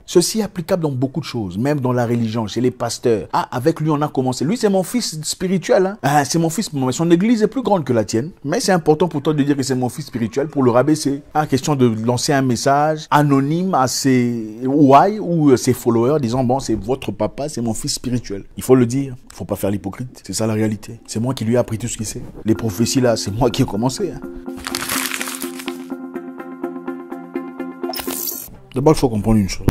Ceci est applicable dans beaucoup de choses, même dans la religion, chez les pasteurs. Ah, avec lui, on a commencé. Lui, c'est mon fils spirituel. Hein. Ah, c'est mon fils. Son église est plus grande que la tienne. Mais c'est important pour toi de dire que c'est mon fils spirituel pour le rabaisser. Ah, question de lancer un message anonyme à ses why ou ses followers disant, bon, c'est votre papa, c'est mon fils spirituel. Il faut le dire. Il faut pas faire l'hypocrite. C'est ça la réalité. C'est moi qui lui ai appris tout ce qu'il sait. Les prophéties là, c'est moi qui ai commencé. Hein. D'abord, il faut comprendre une chose.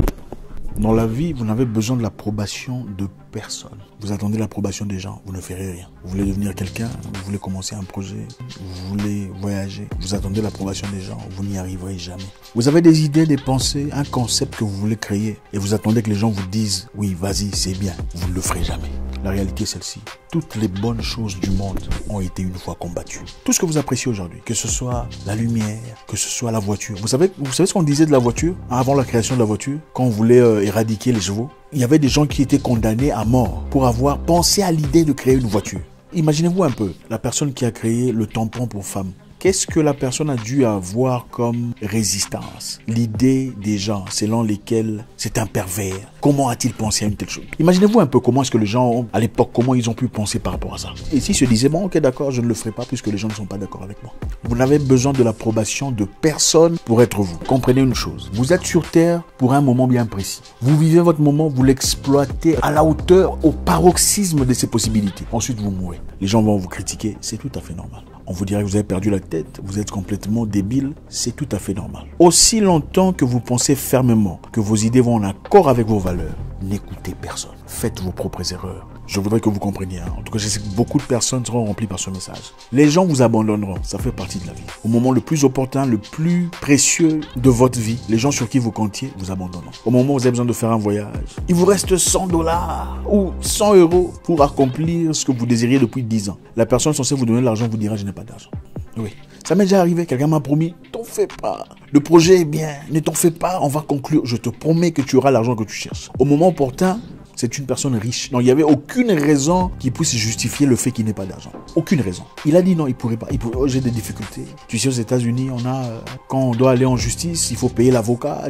Dans la vie, vous n'avez besoin de l'approbation de personne. Vous attendez l'approbation des gens, vous ne ferez rien. Vous voulez devenir quelqu'un, vous voulez commencer un projet, vous voulez voyager, vous attendez l'approbation des gens, vous n'y arriverez jamais. Vous avez des idées, des pensées, un concept que vous voulez créer et vous attendez que les gens vous disent « oui, vas-y, c'est bien ». Vous ne le ferez jamais. La réalité est celle-ci. Toutes les bonnes choses du monde ont été une fois combattues. Tout ce que vous appréciez aujourd'hui, que ce soit la lumière, que ce soit la voiture. Vous savez ce qu'on disait de la voiture avant la création de la voiture, quand on voulait éradiquer les chevaux? Il y avait des gens qui étaient condamnés à mort pour avoir pensé à l'idée de créer une voiture. Imaginez-vous un peu, la personne qui a créé le tampon pour femmes. Qu'est-ce que la personne a dû avoir comme résistance? L'idée des gens selon lesquels c'est un pervers. Comment a-t-il pensé à une telle chose? Imaginez-vous un peu comment est-ce que les gens, à l'époque, comment ils ont pu penser par rapport à ça. Et s'ils se disaient, bon, ok, d'accord, je ne le ferai pas puisque les gens ne sont pas d'accord avec moi. Vous n'avez besoin de l'approbation de personne pour être vous. Comprenez une chose, vous êtes sur Terre pour un moment bien précis. Vous vivez votre moment, vous l'exploitez à la hauteur, au paroxysme de ses possibilités. Ensuite, vous mourrez. Les gens vont vous critiquer, c'est tout à fait normal. On vous dirait que vous avez perdu la tête, vous êtes complètement débile, c'est tout à fait normal. Aussi longtemps que vous pensez fermement que vos idées vont en accord avec vos valeurs, n'écoutez personne. Faites vos propres erreurs. Je voudrais que vous compreniez. En tout cas, je sais que beaucoup de personnes seront remplies par ce message. Les gens vous abandonneront, ça fait partie de la vie. Au moment le plus opportun, le plus précieux de votre vie, les gens sur qui vous comptiez vous abandonneront. Au moment où vous avez besoin de faire un voyage, il vous reste 100 $ ou 100 € pour accomplir ce que vous désiriez depuis 10 ans. La personne censée vous donner l'argent vous dira « je n'ai pas d'argent ». Oui, ça m'est déjà arrivé, quelqu'un m'a promis « t'en fais pas, le projet est bien, ne t'en fais pas, on va conclure, je te promets que tu auras l'argent que tu cherches ». Au moment opportun, c'est une personne riche. Donc, il n'y avait aucune raison qui puisse justifier le fait qu'il n'ait pas d'argent. Aucune raison. Il a dit non, il ne pourrait pas. Oh, j'ai des difficultés. Tu sais, aux États-Unis, quand on doit aller en justice, il faut payer l'avocat.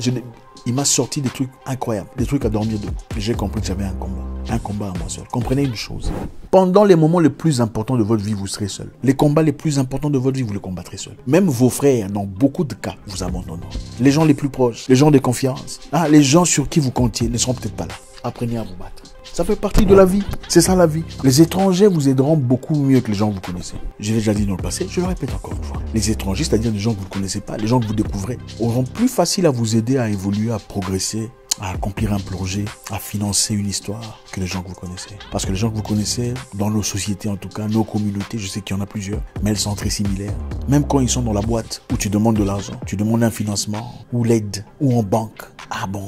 Il m'a sorti des trucs incroyables, des trucs à dormir debout. J'ai compris que j'avais un combat à moi seul. Comprenez une chose. Pendant les moments les plus importants de votre vie, vous serez seul. Les combats les plus importants de votre vie, vous les combattrez seul. Même vos frères, dans beaucoup de cas, vous abandonneront. Les gens les plus proches, les gens de confiance, les gens sur qui vous comptiez ne seront peut-être pas là. Apprenez à vous battre. Ça fait partie de la vie. C'est ça la vie. Les étrangers vous aideront beaucoup mieux que les gens que vous connaissez. Je l'ai déjà dit dans le passé, je le répète encore une fois. Les étrangers, c'est-à-dire les gens que vous ne connaissez pas, les gens que vous découvrez, auront plus facile à vous aider à évoluer, à progresser, à accomplir un projet, à financer une histoire que les gens que vous connaissez. Parce que les gens que vous connaissez, dans nos sociétés en tout cas, nos communautés, je sais qu'il y en a plusieurs, mais elles sont très similaires. Même quand ils sont dans la boîte où tu demandes de l'argent, tu demandes un financement, ou l'aide, ou en banque. Ah bon,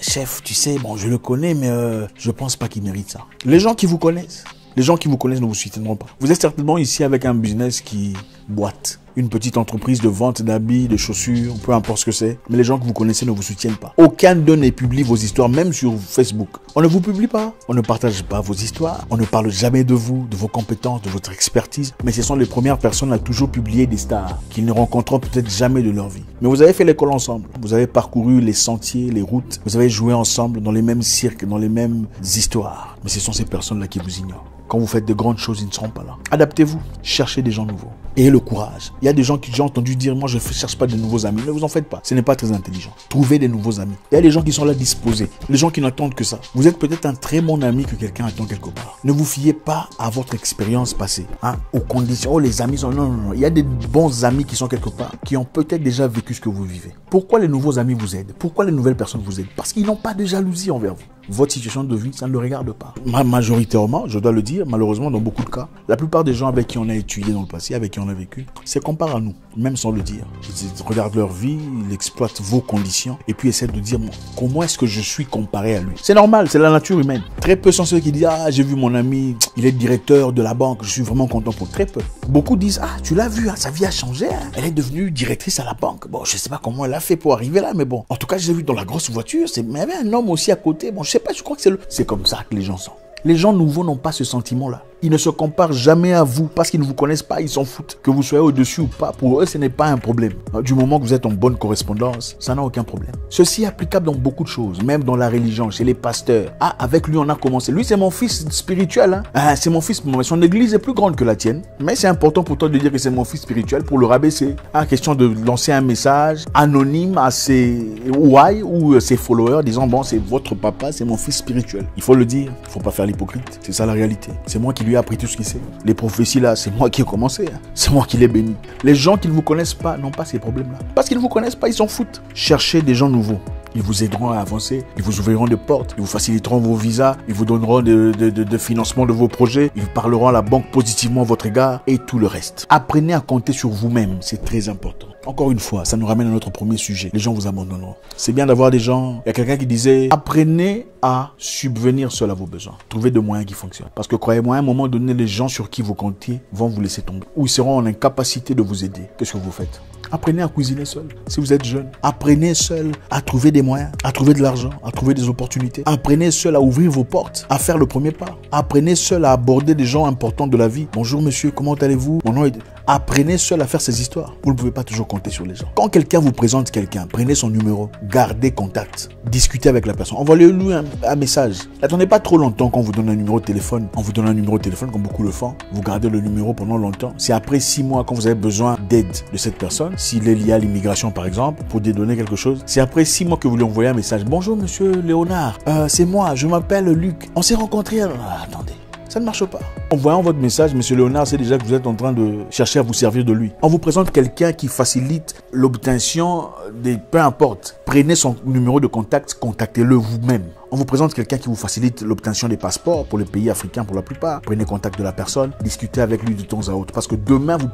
chef, tu sais, bon, je le connais, mais je pense pas qu'il mérite ça. Les gens qui vous connaissent ne vous soutiendront pas. Vous êtes certainement ici avec un business qui boite. Une petite entreprise de vente d'habits, de chaussures, peu importe ce que c'est. Mais les gens que vous connaissez ne vous soutiennent pas. Aucun d'eux ne publie vos histoires, même sur Facebook. On ne vous publie pas. On ne partage pas vos histoires. On ne parle jamais de vous, de vos compétences, de votre expertise. Mais ce sont les premières personnes à toujours publier des stars qu'ils ne rencontreront peut-être jamais de leur vie. Mais vous avez fait l'école ensemble. Vous avez parcouru les sentiers, les routes. Vous avez joué ensemble dans les mêmes cirques, dans les mêmes histoires. Mais ce sont ces personnes-là qui vous ignorent. Quand vous faites de grandes choses, ils ne seront pas là. Adaptez-vous. Cherchez des gens nouveaux. Ayez le courage. Il y a des gens qui j'ai entendu dire, moi je ne cherche pas de nouveaux amis. Ne vous en faites pas. Ce n'est pas très intelligent. Trouvez des nouveaux amis. Il y a des gens qui sont là disposés. Les gens qui n'attendent que ça. Vous êtes peut-être un très bon ami que quelqu'un attend quelque part. Ne vous fiez pas à votre expérience passée. Aux conditions. Oh, les amis sont... Non. Il y a des bons amis qui sont quelque part, qui ont peut-être déjà vécu ce que vous vivez. Pourquoi les nouveaux amis vous aident? Pourquoi les nouvelles personnes vous aident? Parce qu'ils n'ont pas de jalousie envers vous. Votre situation de vie, ça ne le regarde pas. Majoritairement, je dois le dire, malheureusement, dans beaucoup de cas, la plupart des gens avec qui on a étudié dans le passé, avec qui on a vécu, c'est comparé à nous, même sans le dire. Ils regardent leur vie, ils exploitent vos conditions et puis essaient de dire comment est-ce que je suis comparé à lui. C'est normal, c'est la nature humaine. Très peu sont ceux qui disent j'ai vu mon ami, il est directeur de la banque, je suis vraiment content pour très peu. Beaucoup disent tu l'as vu, sa vie a changé, elle est devenue directrice à la banque. Bon, je sais pas comment elle a fait pour arriver là, mais bon, en tout cas, j'ai vu dans la grosse voiture, mais il y avait un homme aussi à côté. Bon, je sais pas, je crois que c'est comme ça que les gens sont. Les gens nouveaux n'ont pas ce sentiment-là. Ils ne se comparent jamais à vous parce qu'ils ne vous connaissent pas, ils s'en foutent. Que vous soyez au-dessus ou pas, pour eux, ce n'est pas un problème. Du moment que vous êtes en bonne correspondance, ça n'a aucun problème. Ceci est applicable dans beaucoup de choses, même dans la religion, chez les pasteurs. Ah, avec lui, on a commencé. Lui, c'est mon fils spirituel. Hein? Ah, c'est mon fils, mais son église est plus grande que la tienne. Mais c'est important pour toi de dire que c'est mon fils spirituel pour le rabaisser. Ah, question de lancer un message anonyme à ses why ou ses followers, disant bon, c'est votre papa, c'est mon fils spirituel. Il faut le dire, il ne faut pas faire l'hypocrite. C'est ça la réalité. C'est moi qui lui ai appris tout ce qu'il sait. Les prophéties là, c'est moi qui ai commencé. Hein. C'est moi qui l'ai béni. Les gens qui ne vous connaissent pas n'ont pas ces problèmes-là. Parce qu'ils ne vous connaissent pas, ils s'en foutent. Cherchez des gens nouveaux. Ils vous aideront à avancer, ils vous ouvriront des portes, ils vous faciliteront vos visas, ils vous donneront de financement de vos projets, ils parleront à la banque positivement à votre égard et tout le reste. Apprenez à compter sur vous-même, c'est très important. Encore une fois, ça nous ramène à notre premier sujet. Les gens vous abandonneront. C'est bien d'avoir des gens. Il y a quelqu'un qui disait, apprenez à subvenir seul à vos besoins. Trouvez des moyens qui fonctionnent. Parce que croyez-moi, à un moment donné, les gens sur qui vous comptiez vont vous laisser tomber. Ou ils seront en incapacité de vous aider. Qu'est-ce que vous faites? Apprenez à cuisiner seul. Si vous êtes jeune, apprenez seul à trouver des moyens, à trouver de l'argent, à trouver des opportunités. Apprenez seul à ouvrir vos portes, à faire le premier pas. Apprenez seul à aborder des gens importants de la vie. Bonjour monsieur, comment allez-vous? Mon nom est... Apprenez seul à faire ces histoires. Vous ne pouvez pas toujours compter sur les gens. Quand quelqu'un vous présente quelqu'un, prenez son numéro, gardez contact, discutez avec la personne, envoyez-lui un message. N'attendez pas trop longtemps quand on vous donne un numéro de téléphone. On vous donne un numéro de téléphone comme beaucoup le font. Vous gardez le numéro pendant longtemps. C'est après 6 mois quand vous avez besoin d'aide de cette personne, s'il est lié à l'immigration par exemple, pour dédonner quelque chose. C'est après 6 mois que vous lui envoyez un message. Bonjour monsieur Léonard, c'est moi, je m'appelle Luc. On s'est rencontrés. Attendez. Ça ne marche pas. En voyant votre message, monsieur Léonard, c'est déjà que vous êtes en train de chercher à vous servir de lui. On vous présente quelqu'un qui facilite l'obtention des... Peu importe. Prenez son numéro de contact, contactez-le vous-même. On vous présente quelqu'un qui vous facilite l'obtention des passeports pour les pays africains pour la plupart. Prenez contact de la personne, discutez avec lui de temps à autre. Parce que demain, vous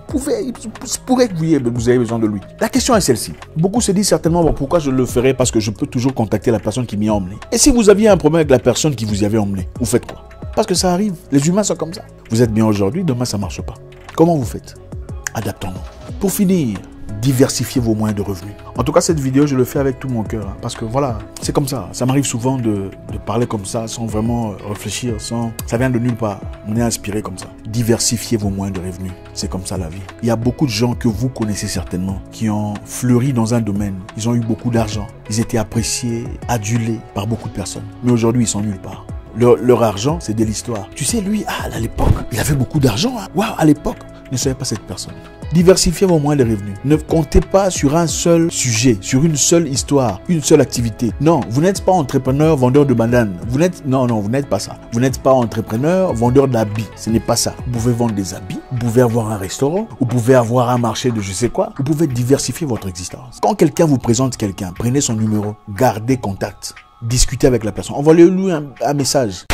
pourrez que vous ayez besoin de lui. La question est celle-ci. Beaucoup se disent certainement, bon, pourquoi je le ferai? Parce que je peux toujours contacter la personne qui m'y a emmené. Et si vous aviez un problème avec la personne qui vous y avait emmené, vous faites quoi? Parce que ça arrive. Les humains sont comme ça. Vous êtes bien aujourd'hui, demain ça ne marche pas. Comment vous faites? Adaptons-nous. Pour finir, diversifiez vos moyens de revenus. En tout cas, cette vidéo, je le fais avec tout mon cœur. Hein, parce que voilà, c'est comme ça. Ça m'arrive souvent de parler comme ça, sans vraiment réfléchir. Ça vient de nulle part. On est inspiré comme ça. Diversifiez vos moyens de revenus. C'est comme ça la vie. Il y a beaucoup de gens que vous connaissez certainement qui ont fleuri dans un domaine. Ils ont eu beaucoup d'argent. Ils étaient appréciés, adulés par beaucoup de personnes. Mais aujourd'hui, ils sont nulle part. Leur argent, c'est de l'histoire. Tu sais, lui, à l'époque, il avait beaucoup d'argent. Hein. Waouh, à l'époque, ne soyez pas cette personne. Diversifiez vos moyens de revenus. Ne comptez pas sur un seul sujet, sur une seule histoire, une seule activité. Non, vous n'êtes pas entrepreneur, vendeur de bananes. Non, vous n'êtes pas ça. Vous n'êtes pas entrepreneur, vendeur d'habits. Ce n'est pas ça. Vous pouvez vendre des habits, vous pouvez avoir un restaurant, vous pouvez avoir un marché de je sais quoi. Vous pouvez diversifier votre existence. Quand quelqu'un vous présente quelqu'un, prenez son numéro, gardez contact. Discutez avec la personne. Envoyez-lui un message.